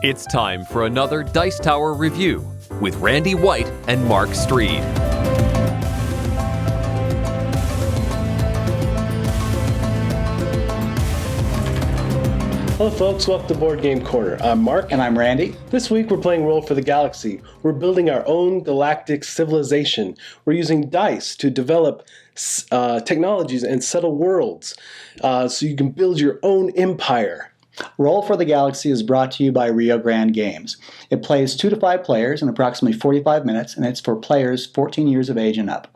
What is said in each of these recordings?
It's time for another Dice Tower review with Randy White and Mark Streed. Hello folks, welcome to Board Game Corner. I'm Mark. And I'm Randy. This week we're playing Roll for the Galaxy. We're building our own galactic civilization. We're using dice to develop technologies and settle worlds so you can build your own empire. Roll for the Galaxy is brought to you by Rio Grande Games. It plays 2 to 5 players in approximately 45 minutes, and it's for players 14 years of age and up.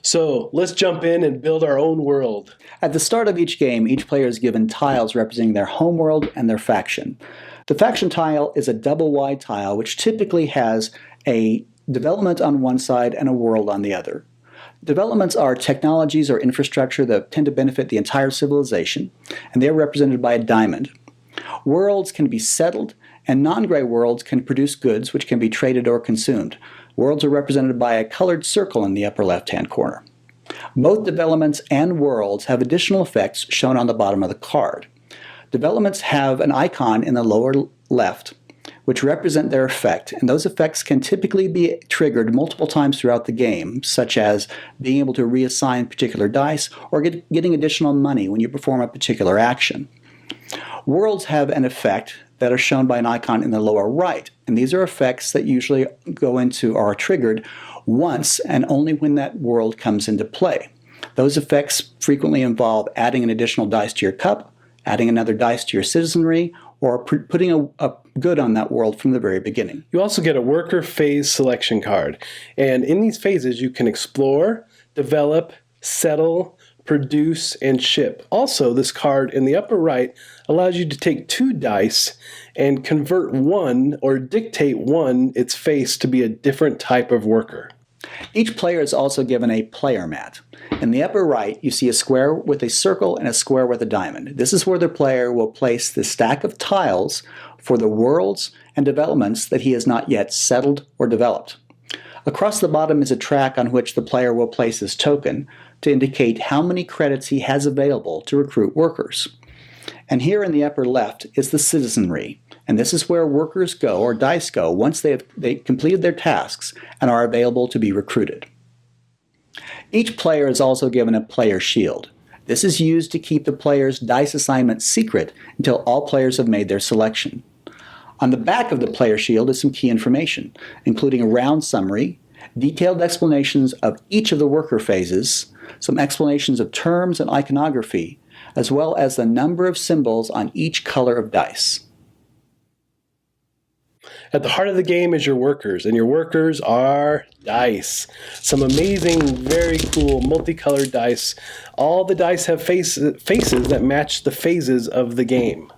So let's jump in and build our own world. At the start of each game, each player is given tiles representing their homeworld and their faction. The faction tile is a double-wide tile, which typically has a development on one side and a world on the other. Developments are technologies or infrastructure that tend to benefit the entire civilization, and they're represented by a diamond. Worlds can be settled, and non-gray worlds can produce goods which can be traded or consumed. Worlds are represented by a colored circle in the upper left-hand corner. Both developments and worlds have additional effects shown on the bottom of the card. Developments have an icon in the lower left which represent their effect, and those effects can typically be triggered multiple times throughout the game, such as being able to reassign particular dice or getting additional money when you perform a particular action. Worlds have an effect that are shown by an icon in the lower right, and these are effects that usually go into or are triggered once and only when that world comes into play. Those effects frequently involve adding an additional dice to your cup, adding another dice to your citizenry, or putting a good on that world from the very beginning. You also get a worker phase selection card, and in these phases you can explore, develop, settle, produce, and ship. Also, this card in the upper right allows you to take 2 dice and convert one or dictate one its face to be a different type of worker. Each player is also given a player mat. In the upper right, you see a square with a circle and a square with a diamond. This is where the player will place the stack of tiles for the worlds and developments that he has not yet settled or developed. Across the bottom is a track on which the player will place his token to indicate how many credits he has available to recruit workers. And here in the upper left is the citizenry, and this is where workers go, or dice go, once they completed their tasks and are available to be recruited. Each player is also given a player shield. This is used to keep the player's dice assignment secret until all players have made their selection. On the back of the player shield is some key information, including a round summary, detailed explanations of each of the worker phases, some explanations of terms and iconography, as well as the number of symbols on each color of dice. At the heart of the game is your workers, and your workers are dice. Some amazing, very cool, multicolored dice. All the dice have faces that match the phases of the game.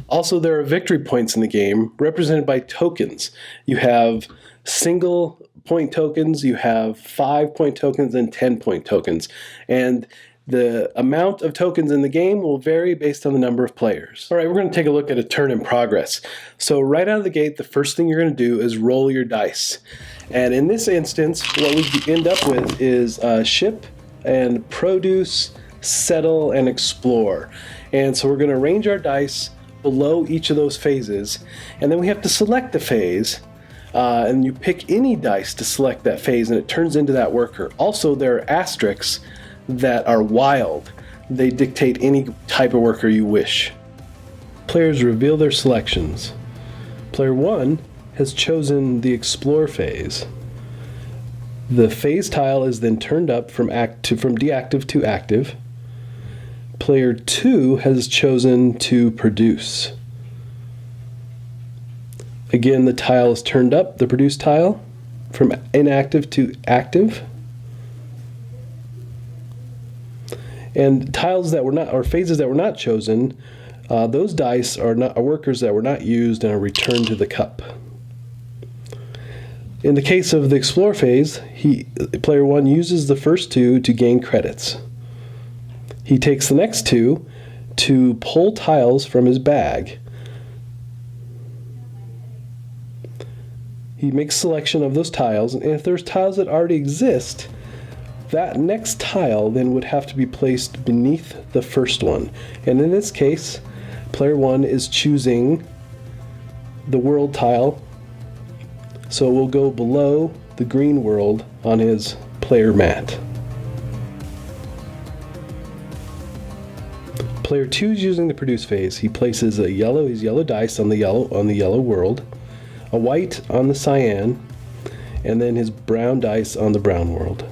Also, there are victory points in the game represented by tokens. You have single point tokens, you have 5-point tokens, and 10-point tokens. And the amount of tokens in the game will vary based on the number of players. All right, we're going to take a look at a turn in progress. So right out of the gate, the first thing you're going to do is roll your dice. And in this instance, what we end up with is ship and produce, settle, and explore. And so we're going to arrange our dice below each of those phases, and then we have to select the phase, and you pick any dice to select that phase, and it turns into that worker. Also, there are asterisks that are wild. They dictate any type of worker you wish. Players reveal their selections. Player 1 has chosen the explore phase. The phase tile is then turned up from deactive to active. Player 2 has chosen to produce. Again, the tile is turned up, the produce tile, from inactive to active. And tiles that were not, or phases that were not chosen, those dice are workers that were not used and are returned to the cup. In the case of the explore phase, player 1 uses the first 2 to gain credits. He takes the next 2 to pull tiles from his bag. He makes selection of those tiles, and if there's tiles that already exist, that next tile then would have to be placed beneath the first one. And in this case, player 1 is choosing the world tile, so it will go below the green world on his player mat. Player 2 is using the produce phase. He places his yellow dice on the yellow world, a white on the cyan, and then his brown dice on the brown world.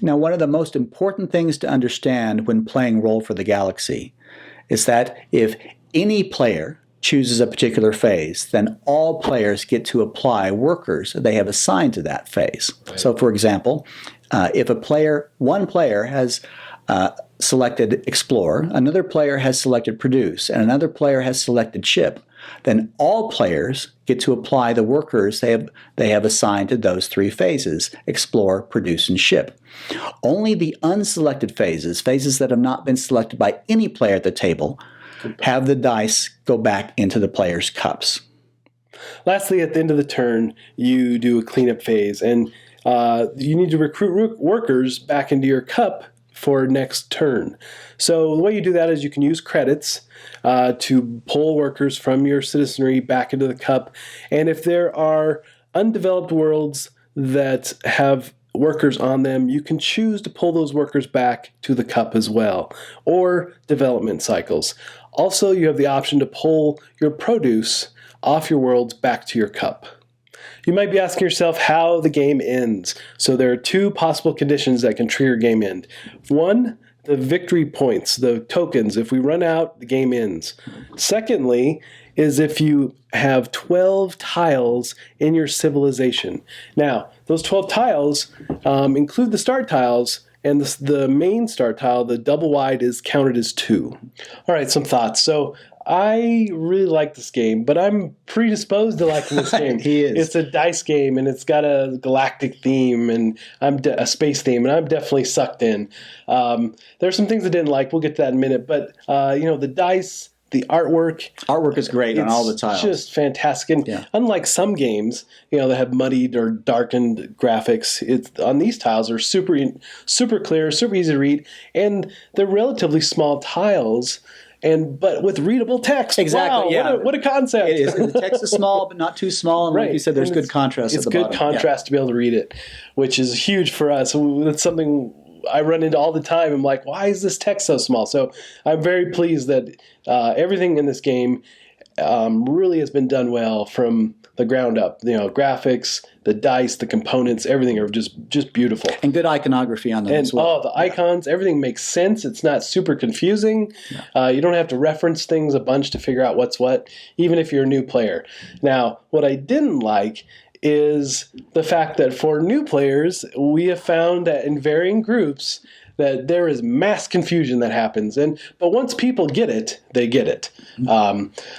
Now, one of the most important things to understand when playing Roll for the Galaxy is that if any player chooses a particular phase, then all players get to apply workers they have assigned to that phase. Right. So, for example, if one player has selected Explore, another player has selected Produce, and another player has selected Ship, then all players get to apply the workers they have assigned to those three phases: Explore, Produce, and Ship. Only the unselected phases that have not been selected by any player at the table, have the dice go back into the player's cups. Lastly, at the end of the turn, you do a cleanup phase, and you need to recruit workers back into your cup for next turn. So the way you do that is you can use credits to pull workers from your citizenry back into the cup. And if there are undeveloped worlds that have workers on them, you can choose to pull those workers back to the cup as well, or development cycles. Also, you have the option to pull your produce off your worlds back to your cup. You might be asking yourself how the game ends. So there are two possible conditions that can trigger game end. One, the victory points, the tokens. If we run out, the game ends. Secondly, is if you have 12 tiles in your civilization. Now, those 12 tiles include the start tiles, and the main start tile, the double wide, is counted as 2. All right, some thoughts. So I really like this game, but I'm predisposed to liking this game. He is. It's a dice game, and it's got a galactic theme, and a space theme, and I'm definitely sucked in. There's some things I didn't like. We'll get to that in a minute. But, the dice, the artwork. Artwork is great on all the tiles. It's just fantastic. And unlike some games, that have muddied or darkened graphics, on these tiles are super clear, super easy to read, and they're relatively small tiles. But with readable text. Exactly. Wow, what a concept. It is. The text is small, but not too small. And like you said, there's good contrast at the bottom. It's good contrast to be able to read it, which is huge for us. That's something I run into all the time. I'm like, why is this text so small? So I'm very pleased that everything in this game really has been done well from the ground up. Graphics, the dice, the components, everything are just beautiful. And good iconography on them as well. The icons, everything makes sense. It's not super confusing. You don't have to reference things a bunch to figure out what's what, even if you're a new player. Now, what I didn't like is the fact that for new players, we have found that in varying groups that there is mass confusion that happens. But once people get it, they get it.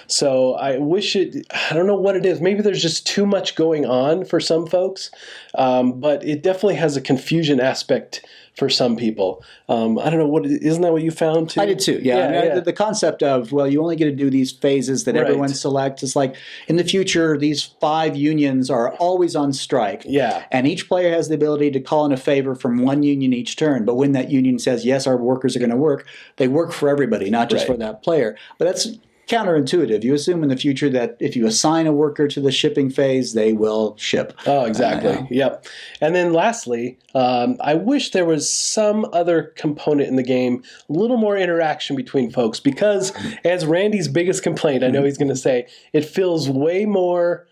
So I wish I don't know what it is. Maybe there's just too much going on for some folks. But it definitely has a confusion aspect for some people. I don't know, isn't that what you found too? I did too, yeah. The concept of, you only get to do these phases that everyone selects. It's like, in the future, these 5 unions are always on strike. Yeah. And each player has the ability to call in a favor from one union each turn. But when that union says, yes, our workers are going to work, they work for everybody, not just for that player. But that's counterintuitive. You assume in the future that if you assign a worker to the shipping phase, they will ship. Oh, exactly. Yep. And then lastly, I wish there was some other component in the game, a little more interaction between folks, because as Randy's biggest complaint, I know he's going to say, it feels way more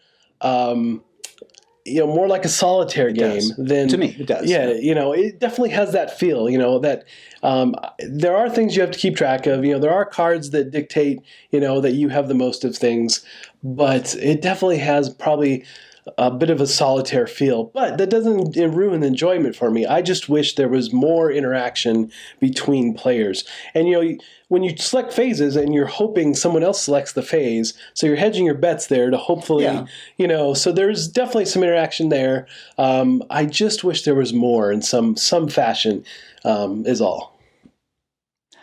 more like a solitaire game than, to me. It does. Yeah, it definitely has that feel. That there are things you have to keep track of. There are cards that dictate that you have the most of things, but it definitely has probably a bit of a solitaire feel. But that doesn't ruin the enjoyment for me. I just wish there was more interaction between players. And when you select phases and you're hoping someone else selects the phase, so you're hedging your bets there to hopefully, so there's definitely some interaction there. I just wish there was more in some fashion, is all.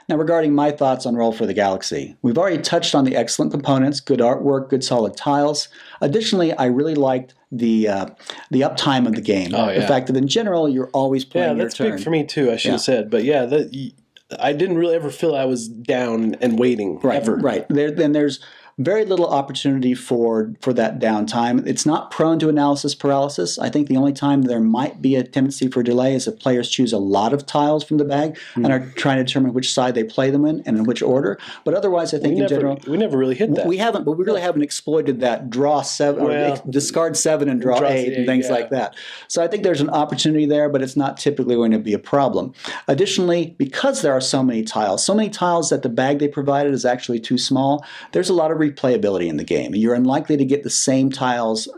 Now, regarding my thoughts on Roll for the Galaxy, we've already touched on the excellent components, good artwork, good solid tiles. Additionally, I really liked the uptime of the game. Oh, yeah. The fact that in general, you're always playing your turn. Yeah, that's big for me too, I should have said. But I didn't really ever feel I was down and waiting, ever. Right. Then there's very little opportunity for that downtime. It's not prone to analysis paralysis. I think the only time there might be a tendency for delay is if players choose a lot of tiles from the bag and are trying to determine which side they play them in and in which order. But otherwise, I think in general... We never really hit that. We haven't, but we really haven't exploited that draw 7, or discard 7 and draw 8 and things like that. So I think there's an opportunity there, but it's not typically going to be a problem. Additionally, because there are so many tiles that the bag they provided is actually too small, there's a lot of replayability in the game. You're unlikely to get the same tiles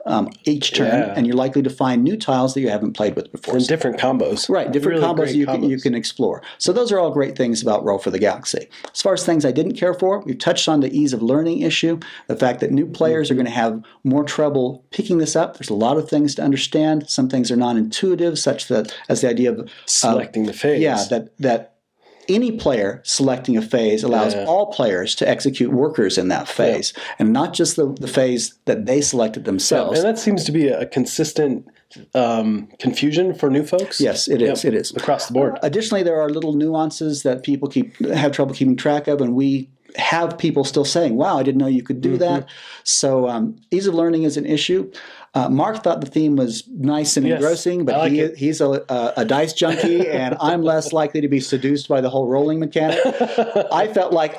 each turn, and you're likely to find new tiles that you haven't played with before. And different combos. Right, different combos you can explore. So those are all great things about Roll for the Galaxy. As far as things I didn't care for, we've touched on the ease of learning issue, the fact that new players are going to have more trouble picking this up. There's a lot of things to understand. Some things are non-intuitive, such that as the idea of selecting the phase. Yeah, that any player selecting a phase allows all players to execute workers in that phase, and not just the phase that they selected themselves. And that seems to be a consistent confusion for new folks. Yes, it is. It is across the board. Additionally, there are little nuances that people have trouble keeping track of, and we have people still saying, "Wow, I didn't know you could do that." So ease of learning is an issue. Mark thought the theme was nice and engrossing, but he's a dice junkie, and I'm less likely to be seduced by the whole rolling mechanic. I felt like,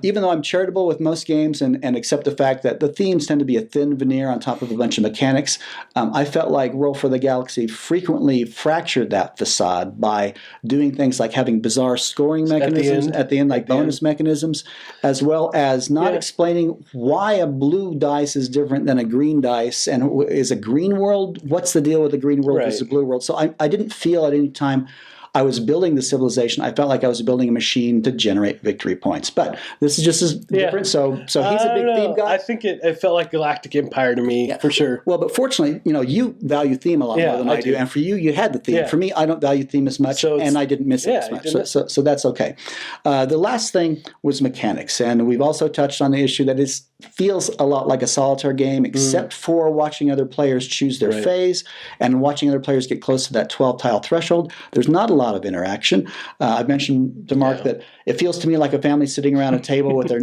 even though I'm charitable with most games and accept the fact that the themes tend to be a thin veneer on top of a bunch of mechanics, I felt like Roll for the Galaxy frequently fractured that facade by doing things like having bizarre scoring mechanisms at the end, like bonus mechanisms, as well as not explaining why a blue dice is different than a green dice, and is a green world? What's the deal with the green world versus a blue world? So I didn't feel at any time I was building the civilization. I felt like I was building a machine to generate victory points. But this is just as different. So he's a big theme guy. I think it felt like Galactic Empire to me, for sure. Well, but fortunately, you value theme a lot more than I do. And for you, you had the theme. For me, I don't value theme as much, and I didn't miss it as much. So that's okay. The last thing was mechanics. And we've also touched on the issue that it feels a lot like a solitaire game, except for watching other players choose their phase and watching other players get close to that 12-tile threshold. There's not a lot of interaction. I mentioned to Mark that it feels to me like a family sitting around a table with their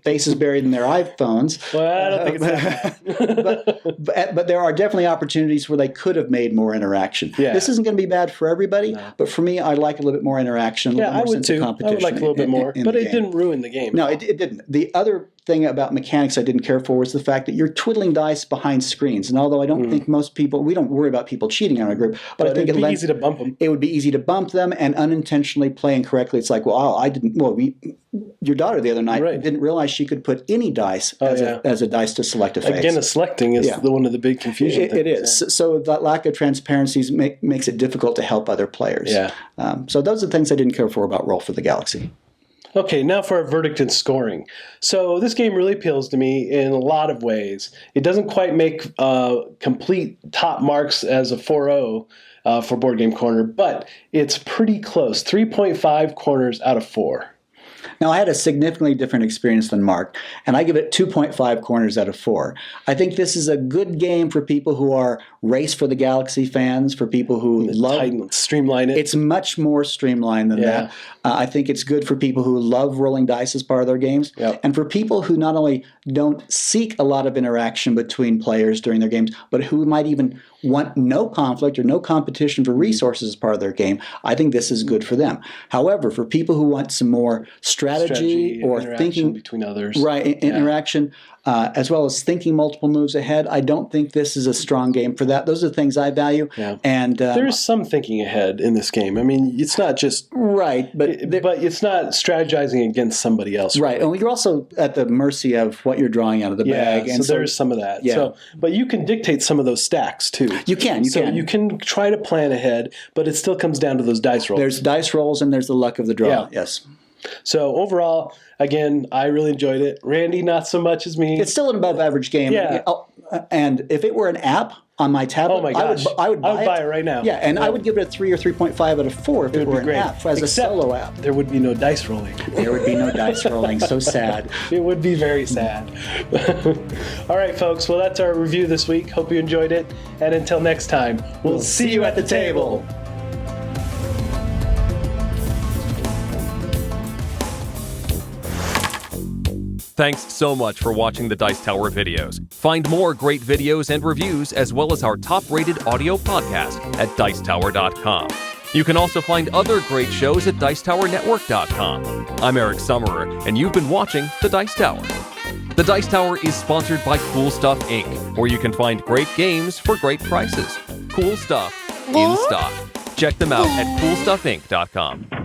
faces buried in their iPhones. Well, I don't think it's that. but there are definitely opportunities where they could have made more interaction. This isn't going to be bad for everybody, but for me, I'd like a little bit more interaction, a little more sense of competition. I would like a little bit more, but it didn't ruin the game. No, it didn't. The other thing about mechanics I didn't care for was the fact that you're twiddling dice behind screens. And although I don't think most people, we don't worry about people cheating in our group, but I think it'd be easy to bump them. It would be easy to bump them, and unintentionally play incorrectly. It's like, your daughter the other night didn't realize she could put any dice as a dice to select a phase. Again, the selecting is one of the big confusion things. It is. So that lack of transparency makes it difficult to help other players. So those are the things I didn't care for about Roll for the Galaxy. Okay, now for our verdict and scoring. So this game really appeals to me in a lot of ways. It doesn't quite make complete top marks as a 4.0 for Board Game Corner, but it's pretty close. 3.5 corners out of 4. Now, I had a significantly different experience than Mark, and I give it 2.5 corners out of 4. I think this is a good game for people who are Race for the Galaxy fans, for people who streamline it. It's much more streamlined than that. I think it's good for people who love rolling dice as part of their games, and for people who not only don't seek a lot of interaction between players during their games, but who might even want no conflict or no competition for resources as part of their game. I think this is good for them. However, for people who want some more strategy or thinking between others, interaction, as well as thinking multiple moves ahead, I don't think this is a strong game for that. Those are the things I value. And there's some thinking ahead in this game. I mean, it's not just but it's not strategizing against somebody else. Right, and you're also at the mercy of what you're drawing out of the bag. And so there's some of that. So, but you can dictate some of those stacks too. You can. You can try to plan ahead, but it still comes down to those dice rolls. There's dice rolls and there's the luck of the draw. Yes. So overall, again, I really enjoyed it. Randy, not so much as me. It's still an above average game. And if it were an app on my tablet, oh my gosh, I would buy it right now. Yeah, and I would give it a 3 or 3.5 out of 4 if it were an app, as a solo app. There would be no dice rolling. There would be no dice rolling. So sad. It would be very sad. All right, folks. Well, that's our review this week. Hope you enjoyed it. And until next time, we'll see you at the table. Thanks so much for watching the Dice Tower videos. Find more great videos and reviews, as well as our top-rated audio podcast at Dicetower.com. You can also find other great shows at DicetowerNetwork.com. I'm Eric Summerer, and you've been watching The Dice Tower. The Dice Tower is sponsored by Cool Stuff Inc., where you can find great games for great prices. Cool stuff in stock. Check them out at CoolStuffInc.com.